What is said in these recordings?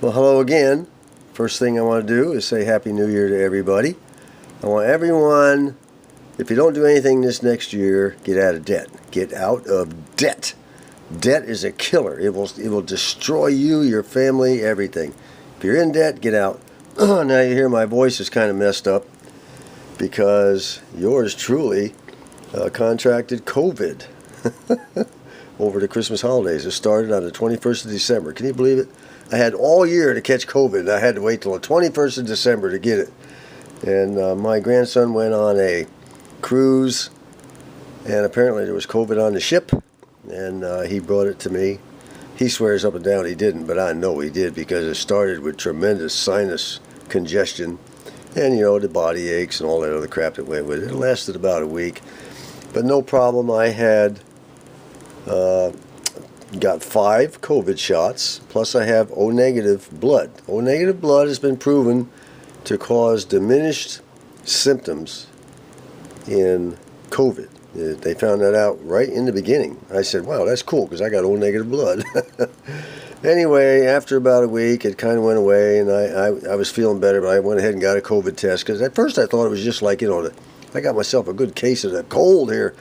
Well, hello again. First thing I want to do is say Happy New Year to everybody. I want everyone, if you don't do anything this next year, get out of debt. Get out of debt. Debt is a killer. It will destroy you, your family, everything. If you're in debt, get out. Now you hear my voice is kind of messed up because yours truly contracted COVID over the Christmas holidays. It started on the 21st of December. Can you believe it? I had all year to catch COVID. I had to wait till the 21st of December to get it. And my grandson went on a cruise, and apparently there was COVID on the ship, and he brought it to me. He swears up and down he didn't, but I know he did because it started with tremendous sinus congestion and, you know, the body aches and all that other crap that went with it. It lasted about a week, but no problem. I had got 5 COVID shots, plus I have O-negative blood. O-negative blood has been proven to cause diminished symptoms in COVID. They found that out right in the beginning. I said, wow, that's cool because I got O-negative blood. Anyway, after about a week, it kind of went away, and I was feeling better, but I went ahead and got a COVID test because at first I thought it was just like, you know, I got myself a good case of the cold here.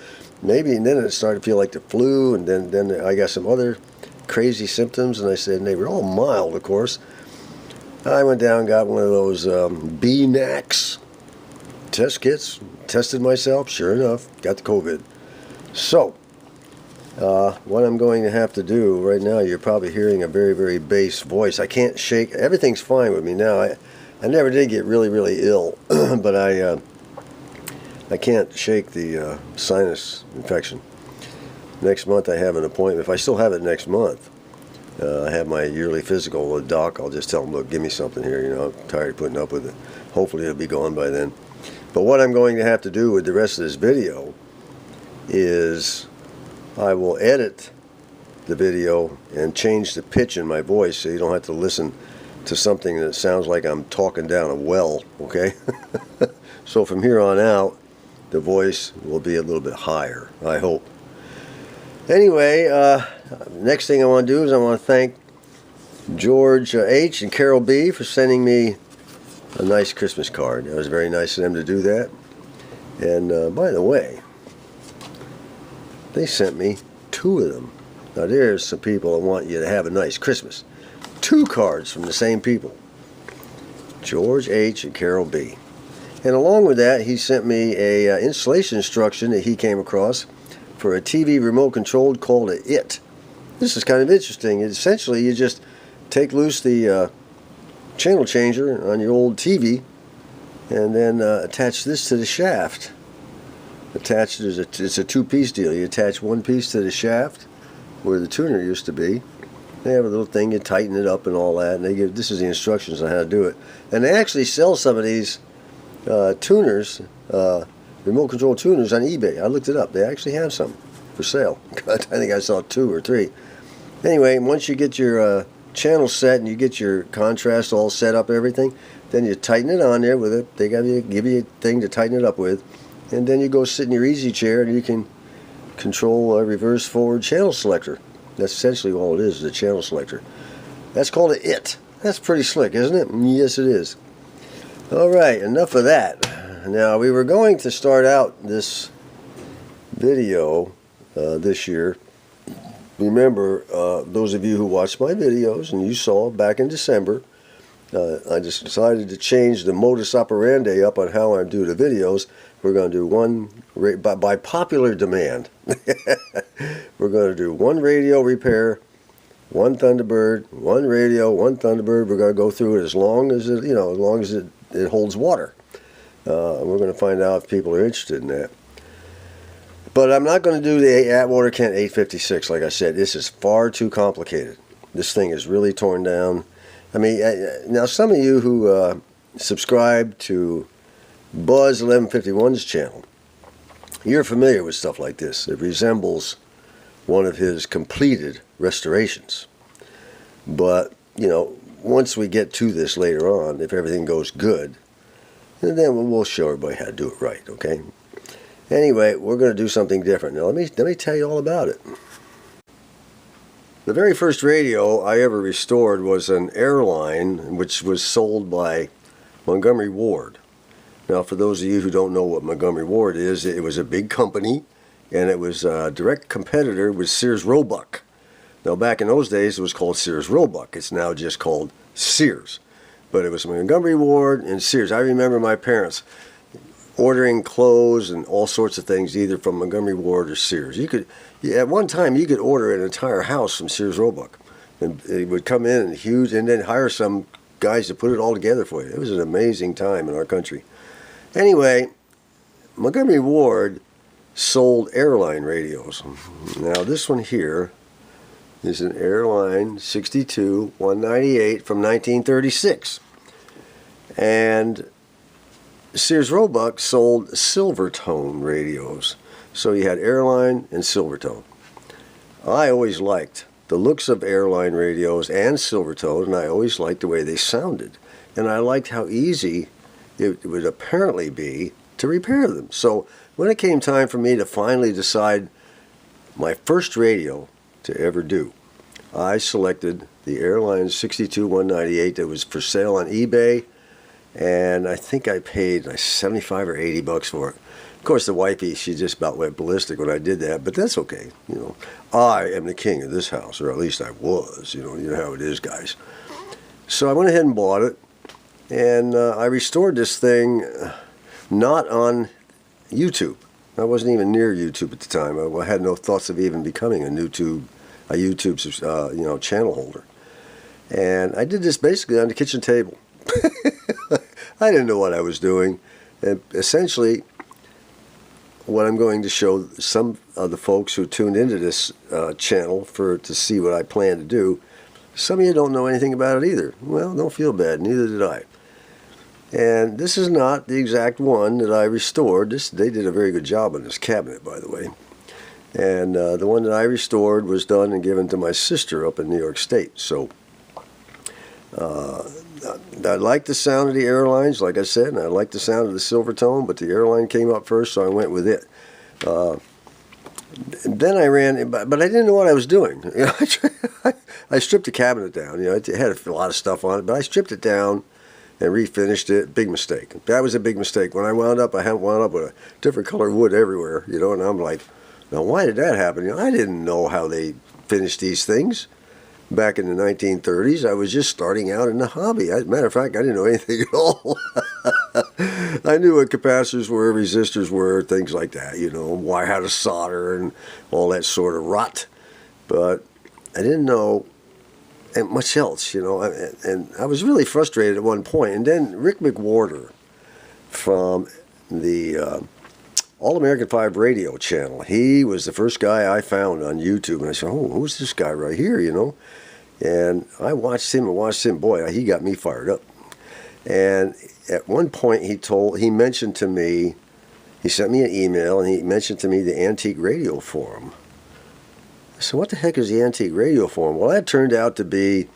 Maybe, and then it started to feel like the flu, and then I got some other crazy symptoms, and I said, and they were all mild, of course. I went down and got one of those BNACs test kits, tested myself, sure enough, got the COVID. So, what I'm going to have to do right now, you're probably hearing a very, very bass voice. I can't shake, everything's fine with me now. I never did get really, really ill, but I can't shake the sinus infection. Next month I have an appointment. If I still have it next month, I have my yearly physical with doc. I'll just tell him, look, give me something here. You know, I'm tired of putting up with it. Hopefully it'll be gone by then. But what I'm going to have to do with the rest of this video is I will edit the video and change the pitch in my voice so you don't have to listen to something that sounds like I'm talking down a well, okay? So from here on out, the voice will be a little bit higher, I hope. Anyway, next thing I want to do is I want to thank George H. and Carol B. for sending me a nice Christmas card. It was very nice of them to do that. And by the way, they sent me 2 of them. Now there's some people that want you to have a nice Christmas. 2 cards from the same people. George H. and Carol B. And along with that, he sent me a installation instruction that he came across for a TV remote controlled called a IT. This is kind of interesting. Essentially, you just take loose the channel changer on your old TV and then attach this to the shaft. It's a 2-piece deal. You attach one piece to the shaft where the tuner used to be. They have a little thing, you tighten it up and all that. And this is the instructions on how to do it. And they actually sell some of these tuners, remote control tuners on eBay. I looked it up. They actually have some for sale. I think I saw 2 or 3. Anyway, once you get your channel set and you get your contrast all set up, everything, then you tighten it on there with it. They give you a thing to tighten it up with, and then you go sit in your easy chair and you can control a reverse forward channel selector. That's essentially all it is a channel selector. That's called an IT. That's pretty slick, isn't it? Yes, it is. Alright, enough of that. Now, we were going to start out this video this year. Remember, those of you who watched my videos and you saw back in December, I just decided to change the modus operandi up on how I do the videos. We're going to do one, by popular demand, we're going to do one radio repair, one Thunderbird, one radio, one Thunderbird. We're going to go through it as long as it, as long as it holds water. We're going to find out if people are interested in that. But I'm not going to do the Atwater Kent 856. Like I said, this is far too complicated. This thing is really torn down. I mean, now some of you who subscribe to Buzz 1151's channel, you're familiar with stuff like this. It resembles one of his completed restorations. But, once we get to this later on, if everything goes good, then we'll show everybody how to do it right, okay? Anyway, we're going to do something different. Now, let me tell you all about it. The very first radio I ever restored was an Airline, which was sold by Montgomery Ward. Now, for those of you who don't know what Montgomery Ward is, it was a big company, and it was a direct competitor with Sears Roebuck. Now, back in those days, it was called Sears Roebuck. It's now just called Sears. But it was Montgomery Ward and Sears. I remember my parents ordering clothes and all sorts of things either from Montgomery Ward or Sears. At one time, you could order an entire house from Sears Roebuck. And it would come in huge and then hire some guys to put it all together for you. It was an amazing time in our country. Anyway, Montgomery Ward sold Airline radios. Now, this one here is an Airline 62 198 from 1936. And Sears Roebuck sold Silvertone radios. So you had Airline and Silvertone. I always liked the looks of Airline radios and Silvertone, and I always liked the way they sounded. And I liked how easy it would apparently be to repair them. So when it came time for me to finally decide my first radio to ever do, I selected the Airline 62 198 that was for sale on eBay, and I think I paid like 75 or 80 bucks for it. Of course, the wifey, she just about went ballistic when I did that, but that's okay. I am the king of this house, or at least I was. You know how it is, guys. So I went ahead and bought it, and I restored this thing not on YouTube. I wasn't even near YouTube at the time. I had no thoughts of even becoming a YouTube channel holder. And I did this basically on the kitchen table. I didn't know what I was doing. And essentially, what I'm going to show some of the folks who tuned into this channel to see what I plan to do, some of you don't know anything about it either. Well, don't feel bad. Neither did I. And this is not the exact one that I restored. They did a very good job on this cabinet, by the way. And the one that I restored was done and given to my sister up in New York State. So I like the sound of the Airlines, like I said, and I like the sound of the Silvertone, but the Airline came up first, so I went with it. Then I ran, but I didn't know what I was doing. I stripped the cabinet down. It had a lot of stuff on it, but I stripped it down and refinished it. Big mistake. That was a big mistake. When I wound up, I wound up with a different color wood everywhere, and I'm like, now why did that happen? I didn't know how they finished these things. Back in the 1930s, I was just starting out in the hobby. As a matter of fact, I didn't know anything at all. I knew what capacitors were, resistors were, things like that, why how to solder and all that sort of rot. But I didn't know much else, and I was really frustrated at one point. And then Rick McWhorter from the All-American 5 radio channel, he was the first guy I found on YouTube, and I said, oh, who's this guy right here, And I watched him, boy, he got me fired up. And at one point he mentioned to me, he sent me an email, and he mentioned to me the Antique Radio Forum. I said, what the heck is the Antique Radio Forum? Well, that turned out to be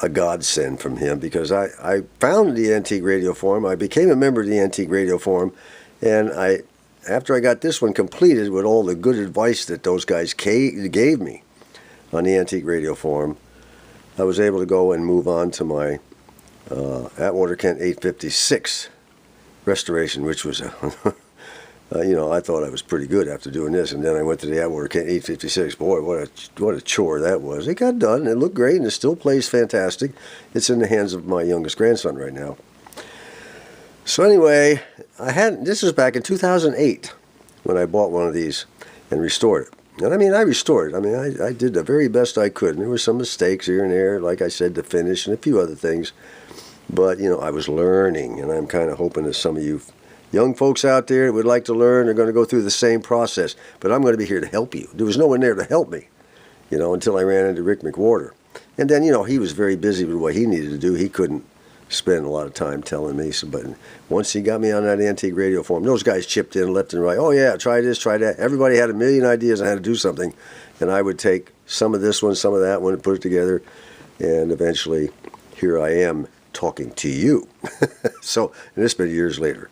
a godsend from him, because I found the Antique Radio Forum, I became a member of the Antique Radio Forum, and after I got this one completed with all the good advice that those guys gave me on the Antique Radio Forum, I was able to go and move on to my Atwater Kent 856 restoration, which was I thought I was pretty good after doing this, and then I went to the Atwater Kent 856. Boy, what a chore that was. It got done, it looked great, and it still plays fantastic. It's in the hands of my youngest grandson right now. So anyway, this was back in 2008 when I bought one of these and restored it. And I restored it. I did the very best I could. And there were some mistakes here and there, like I said, to finish and a few other things. But, I was learning, and I'm kind of hoping that some of you young folks out there that would like to learn are going to go through the same process. But I'm going to be here to help you. There was no one there to help me, until I ran into Rick McWhorter. And then, he was very busy with what he needed to do. He couldn't spend a lot of time telling me. So, but once he got me on that Antique Radio Forum, those guys chipped in left and right. Oh yeah, try this, try that. Everybody had a million ideas on how to do something, and I would take some of this one, some of that one, and put it together, and eventually here I am talking to you. So, and it's been years later.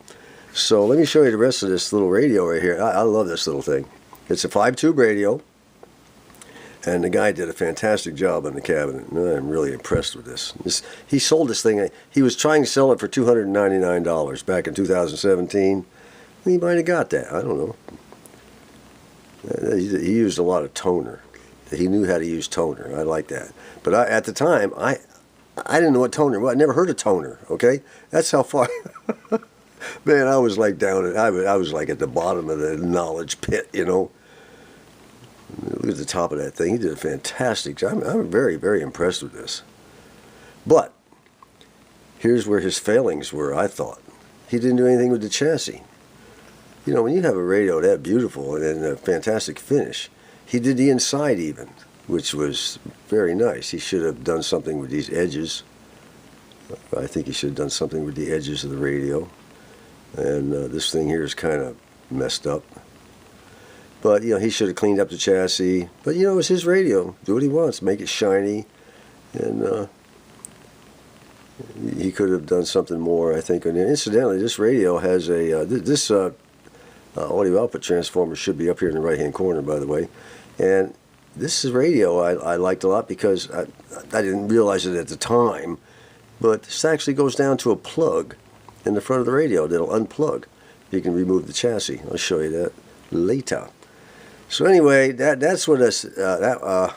So let me show you the rest of this little radio right here. I love this little thing. It's a 5-tube radio. And the guy did a fantastic job on the cabinet. And I'm really impressed with this. He sold this thing. He was trying to sell it for $299 back in 2017. He might have got that. I don't know. He used a lot of toner. He knew how to use toner. I like that. But at the time, I didn't know what toner was. I never heard of toner. Okay, that's how far. Man, I was like down. I was like at the bottom of the knowledge pit. You know. Look at the top of that thing. He did a fantastic job. I'm very, very impressed with this. But here's where his failings were, I thought. He didn't do anything with the chassis. You know, when you have a radio that beautiful and a fantastic finish, he did the inside even, which was very nice. He should have done something with these edges. I think he should have done something with the edges of the radio. And this thing here is kind of messed up. But, you know, he should have cleaned up the chassis. But, you know, it's his radio. Do what he wants. Make it shiny. And he could have done something more, I think. And incidentally, this radio has a... this audio output transformer should be up here in the right-hand corner, by the way. And this is radio I liked a lot because I didn't realize it at the time. But this actually goes down to a plug in the front of the radio that'll unplug. You can remove the chassis. I'll show you that later. So anyway, that's what an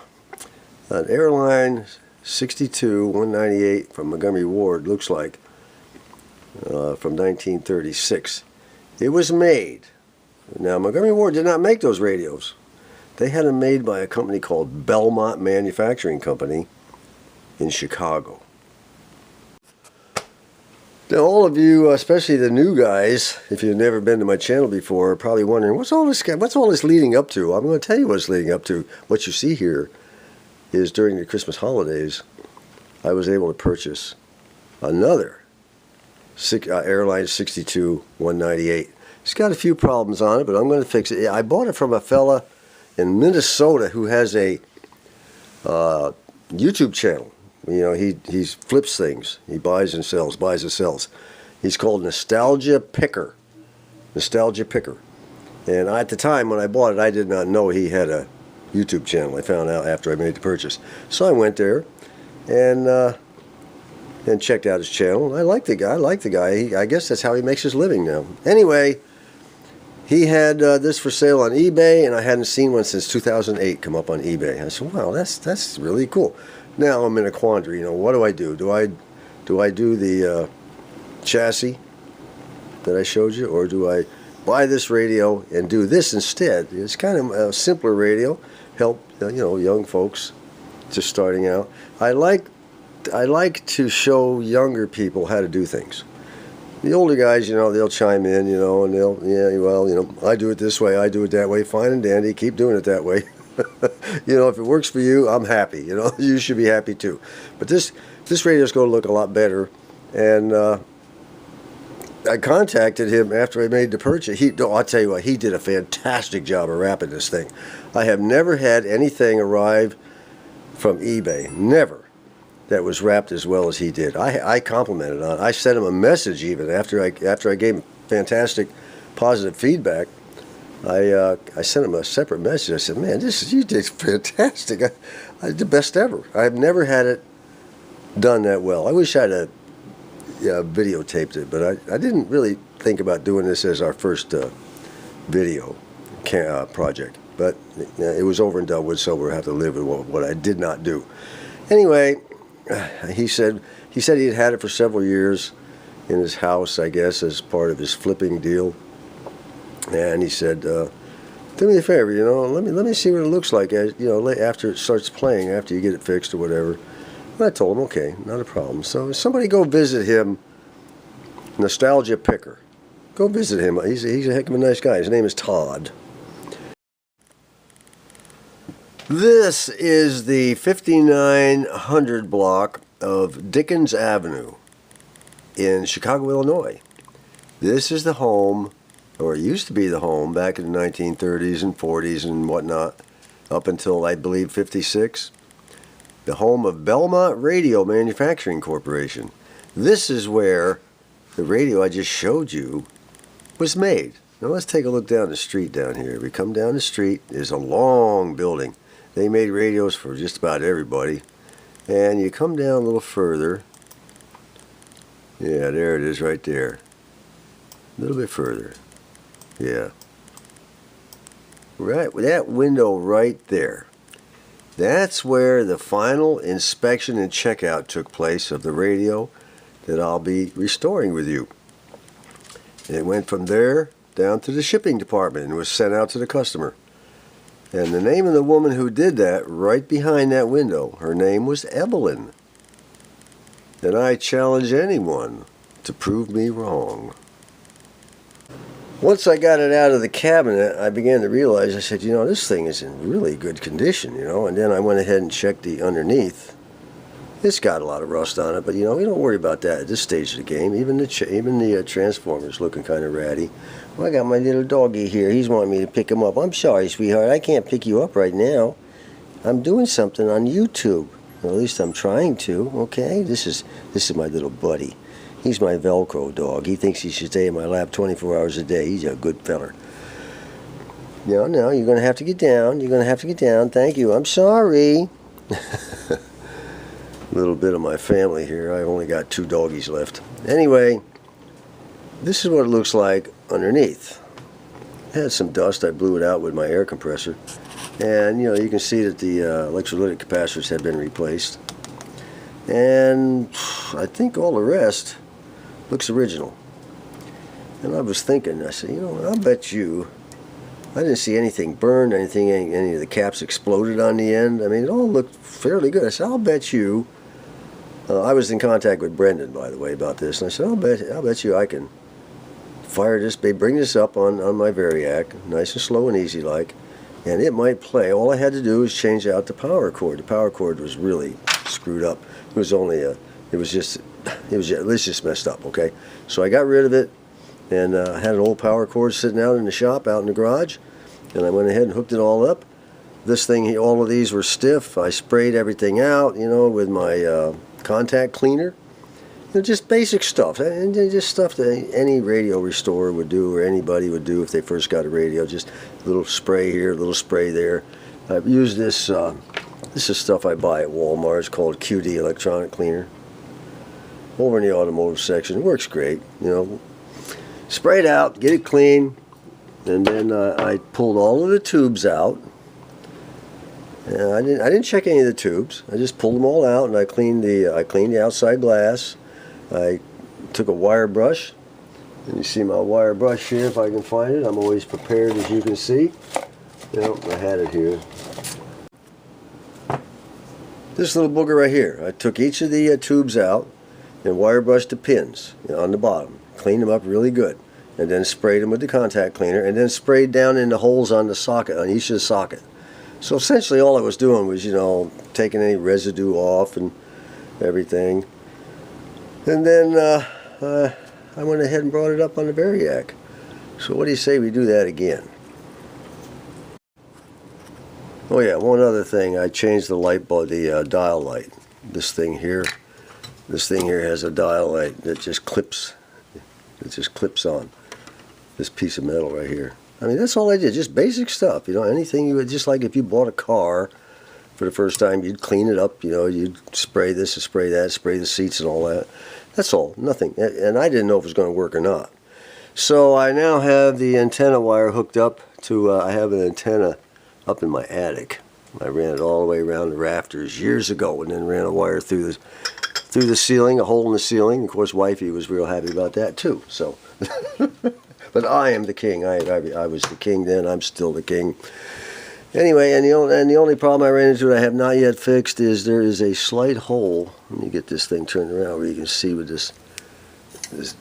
Airline 62-198 from Montgomery Ward looks like from 1936. It was made. Now, Montgomery Ward did not make those radios. They had them made by a company called Belmont Manufacturing Company in Chicago. Now, all of you, especially the new guys, if you've never been to my channel before, are probably wondering, what's all this leading up to? I'm going to tell you what it's leading up to. What you see here is during the Christmas holidays, I was able to purchase another Airline 62-198. It's got a few problems on it, but I'm going to fix it. I bought it from a fella in Minnesota who has a YouTube channel. You know, he flips things. He buys and sells, buys and sells. He's called Nostalgia Picker. Nostalgia Picker. And at the time when I bought it, I did not know he had a YouTube channel. I found out after I made the purchase. So I went there and checked out his channel. I like the guy. I guess that's how he makes his living now. Anyway, he had this for sale on eBay, and I hadn't seen one since 2008 come up on eBay. I said, wow, that's really cool. Now I'm in a quandary. You know, what do I do? Do I do the chassis that I showed you, or do I buy this radio and do this instead? It's kind of a simpler radio, help you know, young folks just starting out. I like to show younger people how to do things. The older guys, you know, they'll chime in, you know, and they'll, yeah, well, you know, I do it this way, I do it that way, fine and dandy, keep doing it that way. You know, if it works for you, I'm happy. You know, you should be happy too. But this radio is going to look a lot better. And I contacted him after I made the purchase. I'll tell you what, he did a fantastic job of wrapping this thing. I have never had anything arrive from eBay, never, that was wrapped as well as he did. I complimented on it. I sent him a message even after I gave him fantastic, positive feedback. I sent him a separate message. I said, man, you did fantastic. I did the best ever. I've never had it done that well. I wish I'd videotaped it, but I didn't really think about doing this as our first video project. But it was over and done with, so we'll have to live with what I did not do. Anyway, he said he had it for several years in his house, I guess, as part of his flipping deal. And he said, do me a favor, you know, let me see what it looks like, as you know, after it starts playing, after you get it fixed or whatever. And I told him, okay, not a problem. So somebody go visit him, Nostalgia Picker. Go visit him. He's a heck of a nice guy. His name is Todd. This is the 5900 block of Dickens Avenue in Chicago, Illinois. This is the home, or it used to be the home back in the 1930s and 40s and whatnot, up until I believe 56. The home of Belmont Radio Manufacturing Corporation. This is where the radio I just showed you was made. Now let's take a look down the street down here. We come down the street, there's a long building. They made radios for just about everybody. And you come down a little further. Yeah, there it is right there. A little bit further. Yeah. Right, that window right there. That's where the final inspection and checkout took place of the radio that I'll be restoring with you. And it went from there down to the shipping department and was sent out to the customer. And the name of the woman who did that, right behind that window, her name was Evelyn. And I challenge anyone to prove me wrong. Once I got it out of the cabinet, I began to realize, I said, you know, this thing is in really good condition, you know. And then I went ahead and checked the underneath. It's got a lot of rust on it, but, you know, we don't worry about that at this stage of the game. Even the transformer's looking kind of ratty. Well, I got my little doggy here. He's wanting me to pick him up. I'm sorry, sweetheart. I can't pick you up right now. I'm doing something on YouTube. Or at least I'm trying to, okay? This is my little buddy. He's my Velcro dog. He thinks he should stay in my lap 24 hours a day. He's a good feller. No, you're going to have to get down. You're going to have to get down. Thank you. I'm sorry. A little bit of my family here. I've only got 2 doggies left. Anyway, this is what it looks like underneath. It had some dust. I blew it out with my air compressor. And, you know, you can see that the electrolytic capacitors have been replaced. And I think all the rest looks original. And I was thinking, I said, you know, I'll bet you, I didn't see anything burned, any of the caps exploded on the end. I mean, it all looked fairly good. I said, I'll bet you, I was in contact with Brendan, by the way, about this. And I said, I'll bet you I can fire this, bring this up on my Variac, nice and slow and easy like, and it might play. All I had to do was change out the power cord. The power cord was really screwed up. It was just messed up, okay? So I got rid of it, and I had an old power cord sitting out in the shop, out in the garage, and I went ahead and hooked it all up. This thing, all of these were stiff. I sprayed everything out, you know, with my contact cleaner. You know, just basic stuff, and just stuff that any radio restorer would do, or anybody would do if they first got a radio. Just a little spray here, a little spray there. I've used this, this is stuff I buy at Walmart. It's called QD electronic cleaner. Over in the automotive section, it works great, you know. Spray it out, get it clean, and then I pulled all of the tubes out. And I didn't check any of the tubes. I just pulled them all out, and I cleaned the outside glass. I took a wire brush, and you see my wire brush here if I can find it. I'm always prepared, as you can see. You know, I had it here. This little booger right here. I took each of the tubes out and wire brushed the pins, you know, on the bottom. Cleaned them up really good, and then sprayed them with the contact cleaner, and then sprayed down in the holes on the socket, on each of the socket. So essentially all I was doing was, you know, taking any residue off and everything. And then I went ahead and brought it up on the Variac. So what do you say we do that again? Oh yeah, one other thing. I changed the light bulb, the dial light. This thing here has a dial light that just clips. It just clips on this piece of metal right here. I mean, that's all I did. Just basic stuff. You know, anything you would, just like if you bought a car for the first time, you'd clean it up. You know, you'd spray this and spray that, spray the seats and all that. That's all. Nothing. And I didn't know if it was going to work or not. So I now have the antenna wire hooked up to. I have an antenna up in my attic. I ran it all the way around the rafters years ago, and then ran a wire through the ceiling, a hole in the ceiling. Of course, wifey was real happy about that too. So, but I am the king. I was the king then. I'm still the king. Anyway, and the only problem I ran into that I have not yet fixed is there is a slight hole. Let me get this thing turned around where you can see with this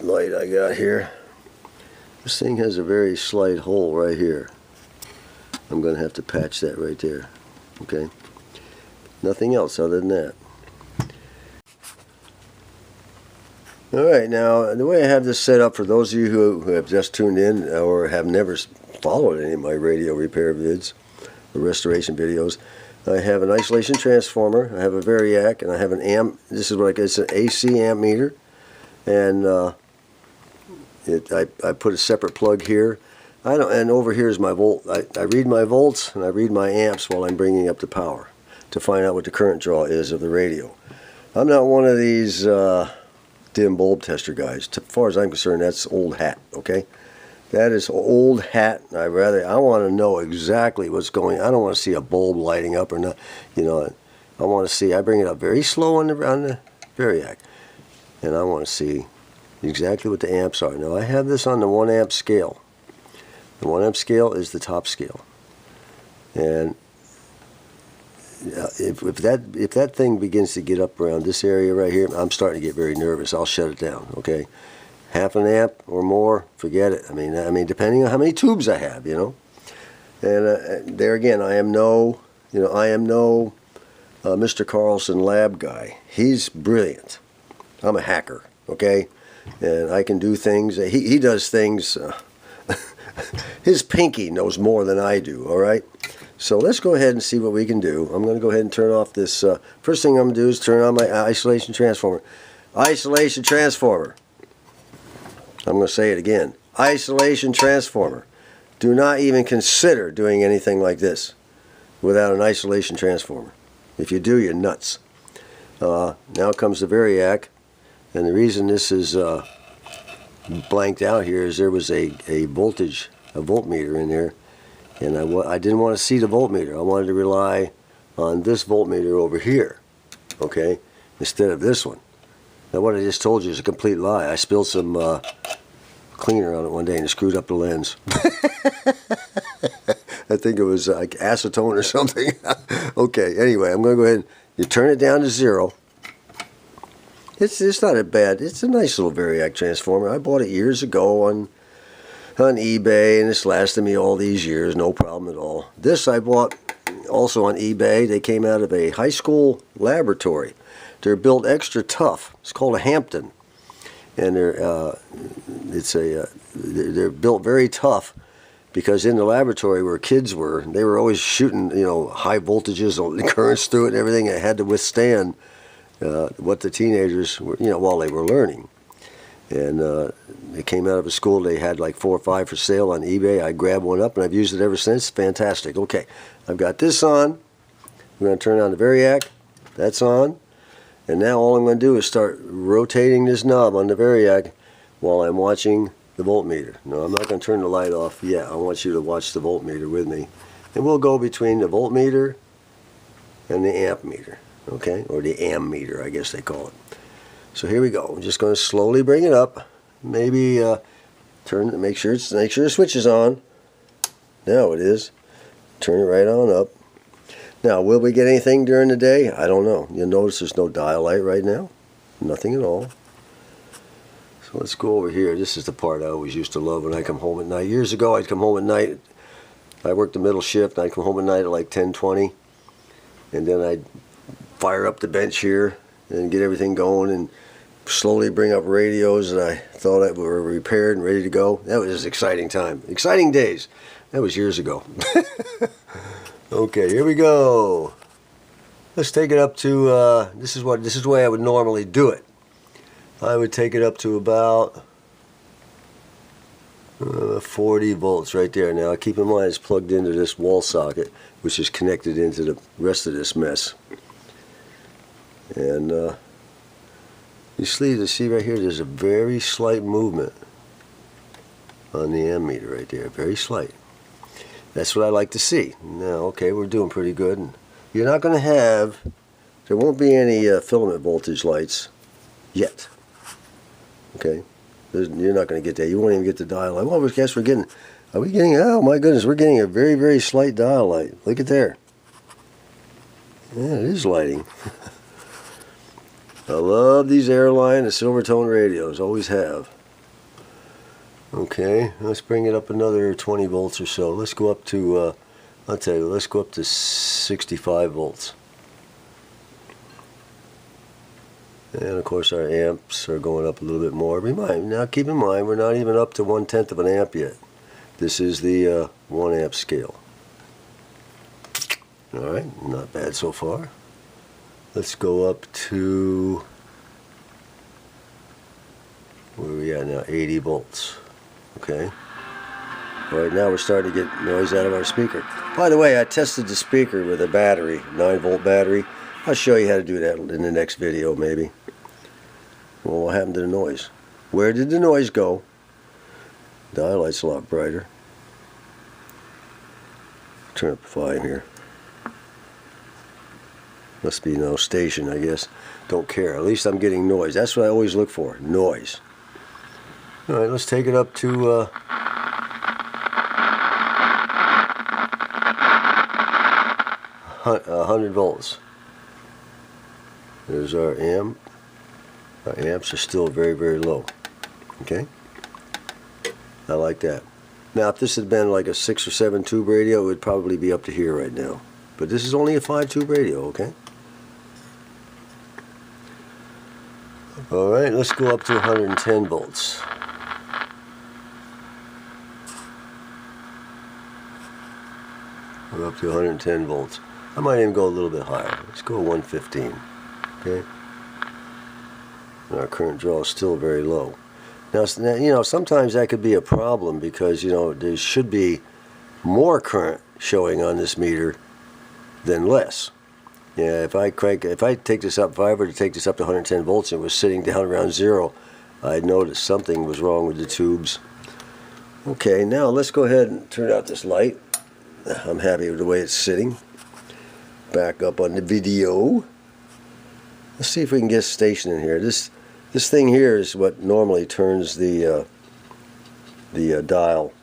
light I got here. This thing has a very slight hole right here. I'm going to have to patch that right there. Okay? Nothing else other than that. Alright, now the way I have this set up for those of you who have just tuned in or have never followed any of my radio repair vids or restoration videos, I have an isolation transformer, I have a Variac, and I have an amp. This is what I guess an AC amp meter, and I put a separate plug here. I don't, and over here is my volt. I read my volts and I read my amps while I'm bringing up the power to find out what the current draw is of the radio. I'm not one of these dim bulb tester guys. As far as I'm concerned, that's old hat, okay? That is old hat. I want to know exactly what's going on. I don't want to see a bulb lighting up or not. You know, I want to see, I bring it up very slow on the variac. And I want to see exactly what the amps are. Now I have this on the 1 amp scale. The 1 amp scale is the top scale. And if that thing begins to get up around this area right here, I'm starting to get very nervous. I'll shut it down, okay? Half an amp or more, forget it. I mean, depending on how many tubes I have, you know. And there again, I am no Mr. Carlson lab guy. He's brilliant. I'm a hacker, okay, and I can do things. He does things. His pinky knows more than I do. All right. So let's go ahead and see what we can do. I'm going to go ahead and turn off this. First thing I'm going to do is turn on my isolation transformer. Isolation transformer. I'm going to say it again. Isolation transformer. Do not even consider doing anything like this without an isolation transformer. If you do, you're nuts. Now comes the variac, and the reason this is blanked out here is there was a voltmeter in there, and I didn't want to see the voltmeter. I wanted to rely on this voltmeter over here, okay, instead of this one. Now what I just told you is a complete lie. I spilled some cleaner on it one day and it screwed up the lens. I think it was like acetone or something. Okay, anyway, I'm going to go ahead and you turn it down to 0. It's not a bad, it's a nice little variac transformer. I bought it years ago on eBay, and it's lasted me all these years, no problem at all. This I bought also on eBay. They came out of a high school laboratory. They're built extra tough. It's called a Hampton, and they're built very tough because in the laboratory where kids were, they were always shooting, you know, high voltages, currents through it, and everything. It had to withstand what the teenagers were, you know, while they were learning. And they came out of a school. They had like 4 or 5 for sale on eBay. I grabbed one up and I've used it ever since. Fantastic. Okay, I've got this on. I'm going to turn on the variac. That's on. And now all I'm going to do is start rotating this knob on the variac while I'm watching the voltmeter. No, I'm not going to turn the light off yet. I want you to watch the voltmeter with me. And we'll go between the voltmeter and the amp meter, okay? Or the ammeter, I guess they call it. So here we go. I'm just going to slowly bring it up. Maybe make sure the switch is on. Now it is. Turn it right on up. Now, will we get anything during the day? I don't know. You'll notice there's no dial light right now. Nothing at all. So let's go over here. This is the part I always used to love when I come home at night. Years ago, I'd come home at night. I worked the middle shift, and I'd come home at night at like 10:20. And then I'd fire up the bench here and get everything going and slowly bring up radios that I thought that were repaired and ready to go. That was an exciting time. Exciting days. That was years ago. Okay, here we go. Let's take it up to, this is the way I would normally do it. I would take it up to about 40 volts right there. Now keep in mind it's plugged into this wall socket, which is connected into the rest of this mess. And you see right here, there's a very slight movement on the ammeter right there, very slight. That's what I like to see. Now, okay, we're doing pretty good. And you're not going to have, there won't be any filament voltage lights yet. Okay, you're not going to get that. You won't even get the dial light. Well, I guess we're getting, are we getting, oh my goodness, we're getting a very, very slight dial light. Look at there. Yeah, it is lighting. I love these Airline and Silvertone radios, always have. Okay, let's bring it up another 20 volts or so. Let's go up to, I'll tell you, let's go up to 65 volts. And of course our amps are going up a little bit more. Now keep in mind, we're not even up to 1/10 of an amp yet. This is the 1 amp scale. Alright, not bad so far. Let's go up to, where are we at now, 80 volts. Okay. Right now we're starting to get noise out of our speaker. By the way, I tested the speaker with a battery, 9-volt battery. I'll show you how to do that in the next video maybe. Well, what happened to the noise? Where did the noise go? The highlight's a lot brighter. Turn up the volume here. Must be no station, I guess. Don't care. At least I'm getting noise. That's what I always look for. Noise. Alright, let's take it up to 100 volts. There's our amp. Our amps are still very, very low. Okay? I like that. Now, if this had been like a 6 or 7 tube radio, it would probably be up to here right now. But this is only a 5 tube radio, okay? Alright, let's go up to 110 volts. We're up to 110 volts. I might even go a little bit higher. Let's go 115. Okay? And our current draw is still very low. Now, you know, sometimes that could be a problem because, you know, there should be more current showing on this meter than less. Yeah, if I take this up, if I were to take this up to 110 volts and it was sitting down around 0, I'd notice something was wrong with the tubes. Okay, now let's go ahead and turn out this light. I'm happy with the way it's sitting. Back up on the video. Let's see if we can get a station in here. This thing here is what normally turns the dial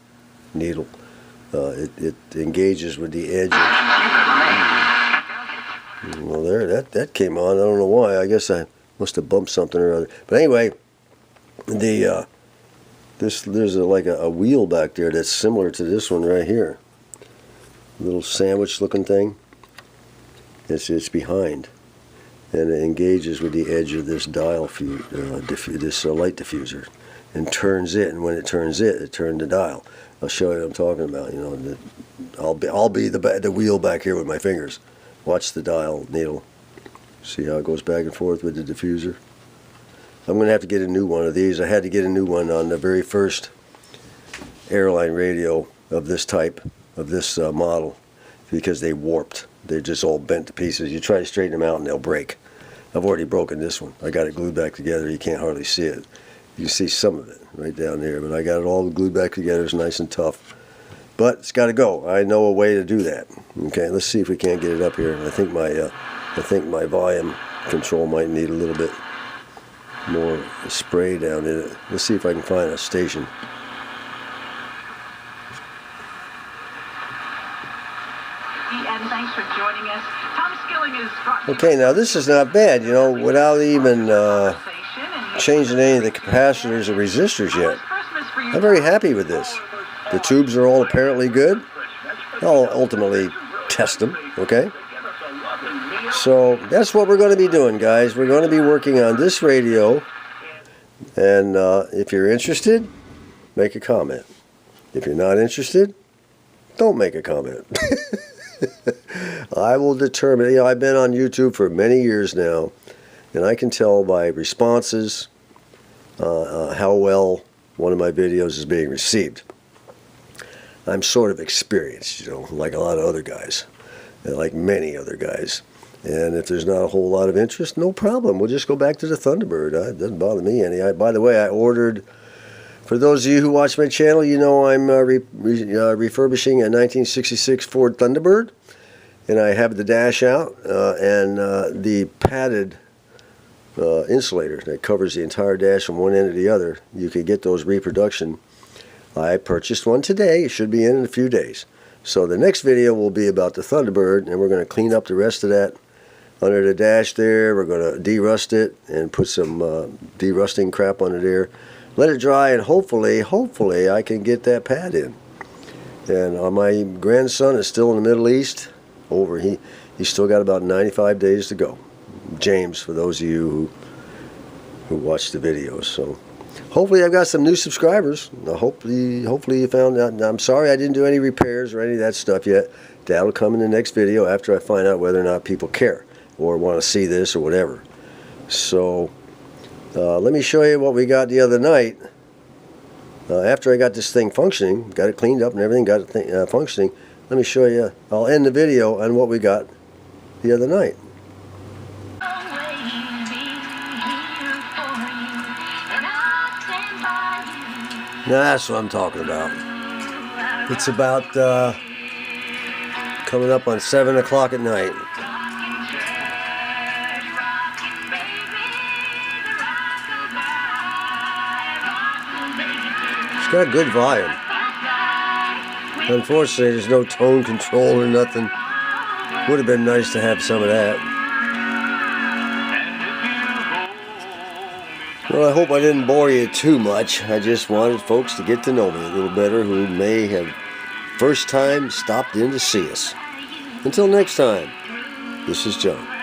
needle. It engages with the edge. Well, there, that came on. I don't know why. I guess I must have bumped something or other. But anyway, there's like a wheel back there that's similar to this one right here. Little sandwich-looking thing. It's behind, and it engages with the edge of this dial this light diffuser, and turns it. And when it turns it, it turned the dial. I'll show you what I'm talking about. You know, I'll be the wheel back here with my fingers. Watch the dial needle. See how it goes back and forth with the diffuser. I'm going to have to get a new one of these. I had to get a new one on the very first Airline radio of this type, of this model, because they warped. They're just all bent to pieces. You try to straighten them out and they'll break. I've already broken this one. I got it glued back together. You can't hardly see it. You can see some of it right down there, but I got it all glued back together. It's nice and tough. But it's got to go. I know a way to do that. Okay, let's see if we can't get it up here. I think my volume control might need a little bit more spray down in it. Let's see if I can find a station. And thanks for joining us. Tom Skilling is okay, now this is not bad, you know, without even changing any of the capacitors or resistors yet. I'm very happy with this. The tubes are all apparently good. I'll ultimately test them, okay? So that's what we're going to be doing, guys. We're going to be working on this radio, and if you're interested, make a comment. If you're not interested, don't make a comment. I will determine. You know, I've been on YouTube for many years now, and I can tell by responses how well one of my videos is being received. I'm sort of experienced, you know, like a lot of other guys, like many other guys. And if there's not a whole lot of interest, no problem. We'll just go back to the Thunderbird. It doesn't bother me any. By the way, I ordered, for those of you who watch my channel, you know I'm refurbishing a 1966 Ford Thunderbird. And I have the dash out and the padded insulator that covers the entire dash from one end to the other. You can get those reproduction. I purchased one today. It should be in a few days. So the next video will be about the Thunderbird, and we're going to clean up the rest of that under the dash there. We're going to derust it and put some derusting crap under there. Let it dry, and hopefully I can get that pad in. And my grandson is still in the Middle East. He's still got about 95 days to go. James, for those of you who watch the videos. So hopefully I've got some new subscribers. Hopefully you found out. I'm sorry I didn't do any repairs or any of that stuff yet. That'll come in the next video after I find out whether or not people care or want to see this or whatever. So let me show you what we got the other night. After I got this thing functioning, got it cleaned up and everything, got it functioning, let me show you. I'll end the video on what we got the other night. Now that's what I'm talking about. It's about coming up on 7 o'clock at night. It's got a good volume. Unfortunately, there's no tone control or nothing. Would have been nice to have some of that. Well, I hope I didn't bore you too much. I just wanted folks to get to know me a little better who may have first time stopped in to see us. Until next time, this is John.